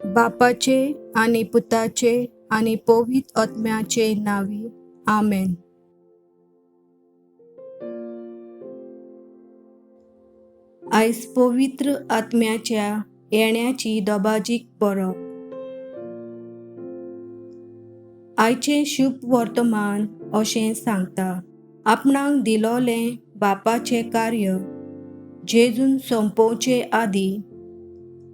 बापाचे आणि पुताचे आणि पवित्र आत्म्याचे नावी. आमेन. आयज पवित्र आत्म्याच्या येण्याची दोबाजीक बरोवप. आयचे शुभ वर्तमान अशें सांगता. आपणाक दिलोलें बापाचें कार्य जेजून संपोवचे आदीं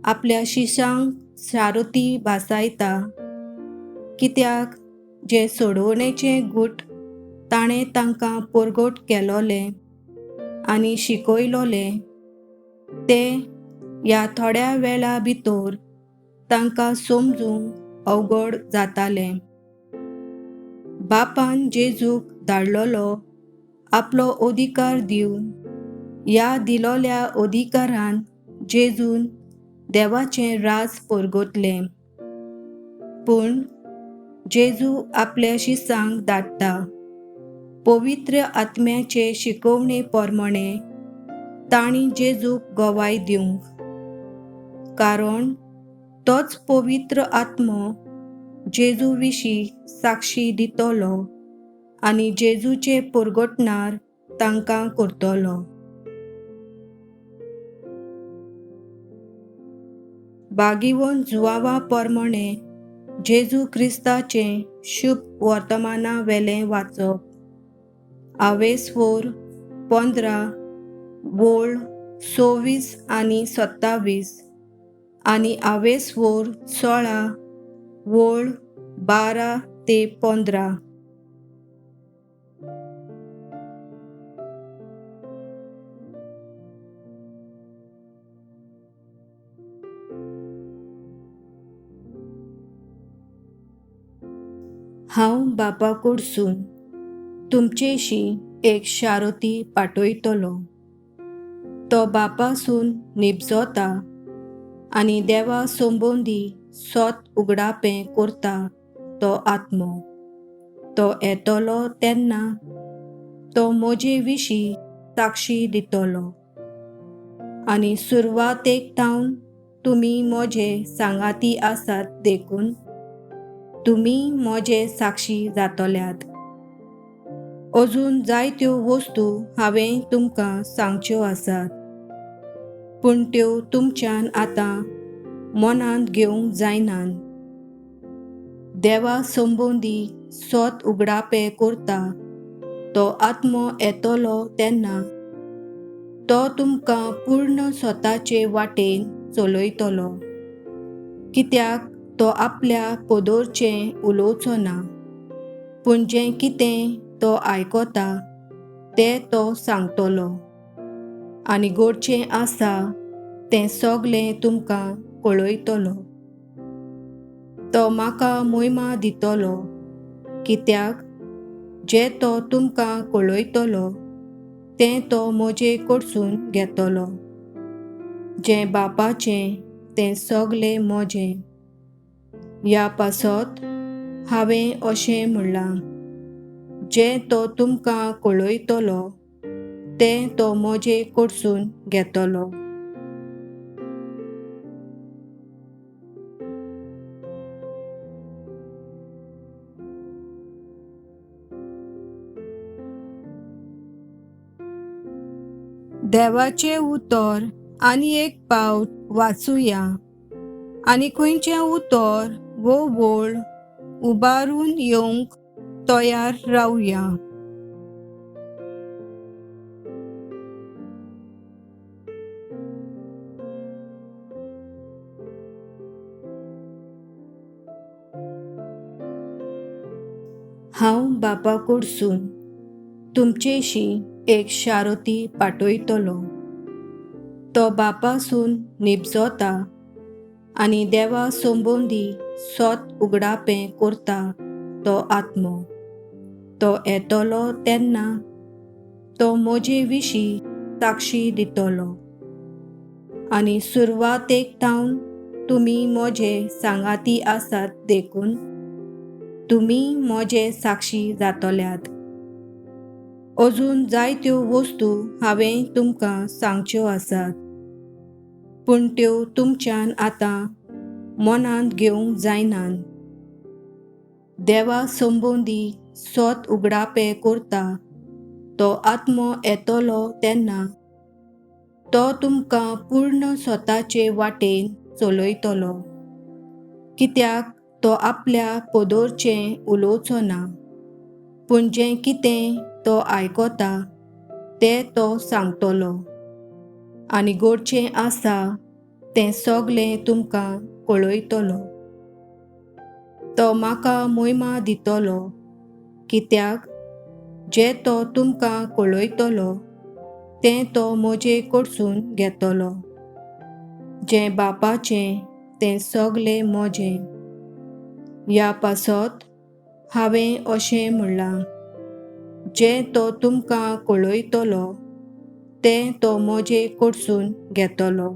आपल्या शिशांक शारोती भासायता, कित्याक जे सोडवणेचे गूट ताणें तांकां परगट केलोले आनी शिकयलोले ते ह्या थोड्या वेळा भितर तांकां समजूंक अवघड जातालें. बापान जेजूक धाडलोलो आपलो अधिकार दिवन ह्या दिलोल्या अधिकारान जेजून देवाचें राज परगटलें. पूण जेजू आपल्या शिसांक धाडटा पवित्र आत्म्याचे शिकवणे प्रमाणे तांणी जेजूक गवाय दिवंक, कारण तोच पवित्र आत्मो जेजू विशीं साक्षी दितलो आनी जेजूचे परगटणार तांकां करतलो. बागीवन जुवावा प्रमाणे जेजू क्रिस्ताचें शुभ वर्तमाना वेलें वाचप. आवेसवर 15 बोळ 26 आनी 27 आनी आवेसवर 16 वोळ 12 ते 15. हांव बापा कडसून तुमचेशी एक शारोती पाठयतलो. तो बापासून निबजता आनी देवा संबंदी सोत उगडापें करता तो आत्मो. तो येतलो तेन्ना तो म्हजे विशीं साक्षी दितलो आनी सुरवातेक थावन तुमी म्हजे सांगाती आसात देखून तुमी म्हजे साक्षी जातल्यात. अजून जायत्यो वस्तू हांवें तुमकां सांगच्यो आसात, पूण त्यो तुमच्यान आतां मनांत घेवंक जायनात. देवा संबंदी सोत उगडापें करता तो आत्मो येतलो तेन्ना तो तुमकां पूर्ण स्वताचे वाटेन चलयतलो, कित्याक तो आपल्या पदरचें उलोवचो ना, पूण जें कितें तो आयकता तें तो सांगतलो आनी घडचें आसा तें सगलें तुमकां कळयतलो. तो म्हाका महिमा दितलो, कित्याक जें तो तुमकां कळयतलो तें तो म्हजे कडसून घेतलो. जें बापाचें तें सगलें म्हजें. ह्या पासत हांवें अशें म्हणलां, जें तो तुमकां कळयतलो तें तो म्हजे कडसून घेतलो. देवाचें उतर आनी एक पावट वाचुया आनी खंयचें उतर वो वोळ उबारून येवंक तयार रावया. हांव बापा कडसून तुमचेशी एक शारोती पाठयतलो. तो बापासून निबजता आनी देवा संबंदी सोत उगडापें करता तो आत्मो. तो येतलो तेन्ना तो म्हजे विशीं साक्षी दितलो आनी सुरवातेक थावन तुमी म्हजे सांगाती आसात देखून तुमी म्हजे साक्षी जातल्यात. अजून जायत्यो वस्तू हांवें तुमकां सांगच्यो आसात, पूण त्यो तुमच्यान आतां मनांत घेवंक जायनान. देवा संबंदी सोत उगडापे करता तो आत्मो येतलो तेन्ना तो तुमकां पूर्ण स्वताचे वाटेन चलयतलो, कित्याक तो आपल्या पोदोरचें उलोवचो ना, पूण जें कितें तो आयकोता तें तो सांगतलो, आनी घडचें आसा तें सगलें तुमकां कळयतलो. तो म्हाका मोहिमा दितलो, कित्याक जें तो तुमकां कळयतलो तें तो म्हजे कडसून घेतलो. जें बापाचें तें सगलें म्हजें. ह्या पासत हांवें अशें म्हणलां, जें तो तुमकां कळयतलो तें तो म्हजे कडसून घेतलो.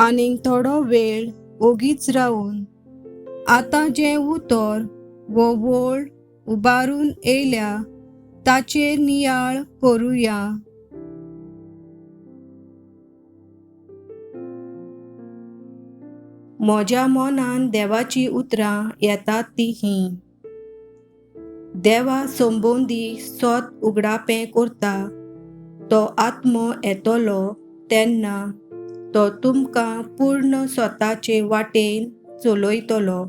आनीक थोडो वेळ ओगीच रावन आतां जें उतर वो वोळ उबारून येयल्या ताचेर नियाळ करुया. म्हज्या मनान देवाची उतरां येतात तीं हीं. देवा संबंदी सोत उगडापें करता तो आत्मो येतलो तेन्ना तो तुमकां पूर्ण स्वताचे वाटेन चलयतलो.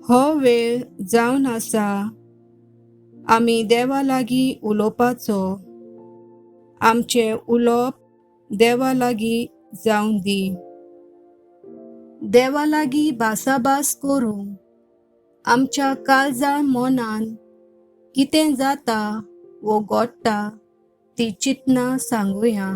हो वेळ जावन आसा आमी देवा लागीं उलोवपाचो. आमचें उलोवप देवा लागीं जावं दी. देवा लागीं भासाभास करूंक आमच्या काळजान मनान कितें जाता वो घडटा ती चिंतना सांगुया.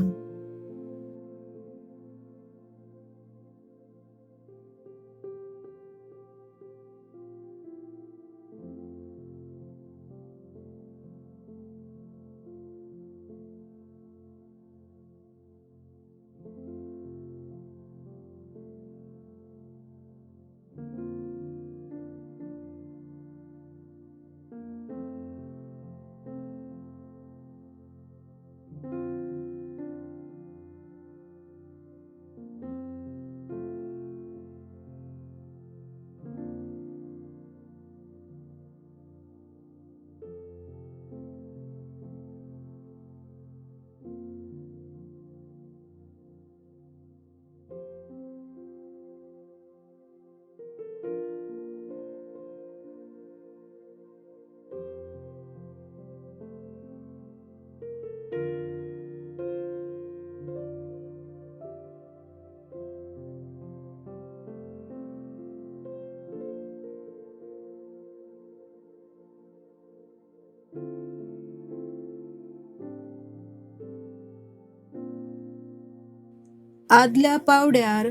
आदल्या पावड्यार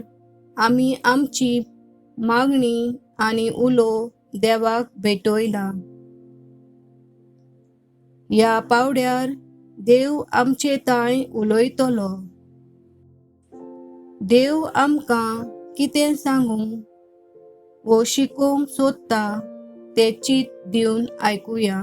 आमी आमची मागणी आनी उलो देवाक भेटयला. ह्या पावड्यार देव आमचे ताय उलयतलो. देव आमकां कितें सांगूंक वो शिकोवंक सोदता ते चित दिवन आयकुया.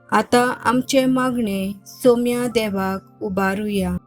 आता आमचे मागणे सोम्या देवाक उबारुया.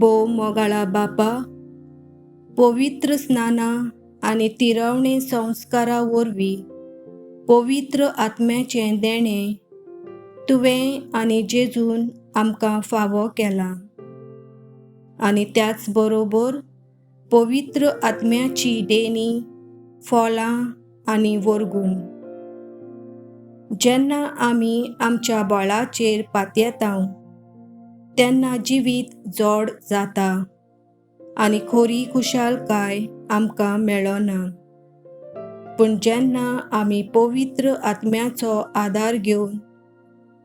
बो मोगाळा बापा, पवित्र स्नाना आनी तिरवणे संस्कारा वरवीं पवित्र आत्म्याचें देणें तुवें आनी जेजून आमकां फावो केलां. आनी त्याच बरोबर पवित्र आत्म्याची देणी, फळां आनी वर्गूण जेन्ना आमी आमच्या बळाचेर पातयेतांव तेन्ना जिवीत जोड जाता आनी खरी खुशालकाय आमकां मेळना. पूण जेन्ना आमी पवित्र आत्म्याचो आदार घेवन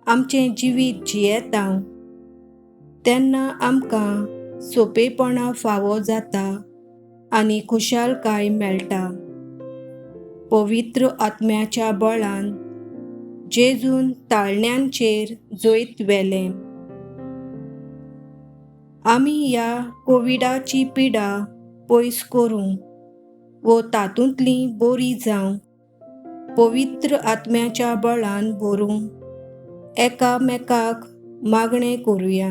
आमचें जिवीत जियेतांव तेन्ना आमकां सोंपेपणां फावो जाता आनी खुशालकाय मेळटा. पवित्र आत्म्याच्या बळान जेजून ताळण्यांचेर जैत व्हेलें. आमी ह्या कोविडाची पिडा पयस करूंक वो तातूंतलीं बरी जावंक पवित्र आत्म्याच्या बळान भरूंक एकामेकाक मागणें करुया.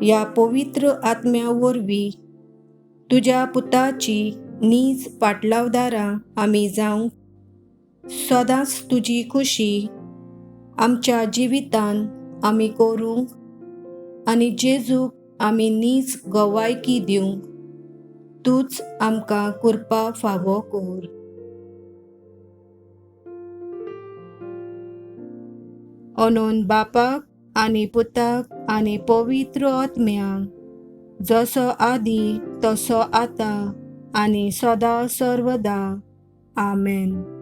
ह्या पवित्र आत्म्या वरवीं तुज्या पुताची नीज पाटलावदारां आमी जावंक सदांच तुजी खुशी आमच्या जिवितान आमी करूंक आनी जेजूक आमी नीज गवायकी दिवंक तूंच आमकां करपा फावो कर. ओनोन बापाक आनी पुताक आनी पवित्र आत्म्याक जसो आदी तसो आतां आनी सदां सर्वदा. आमेन.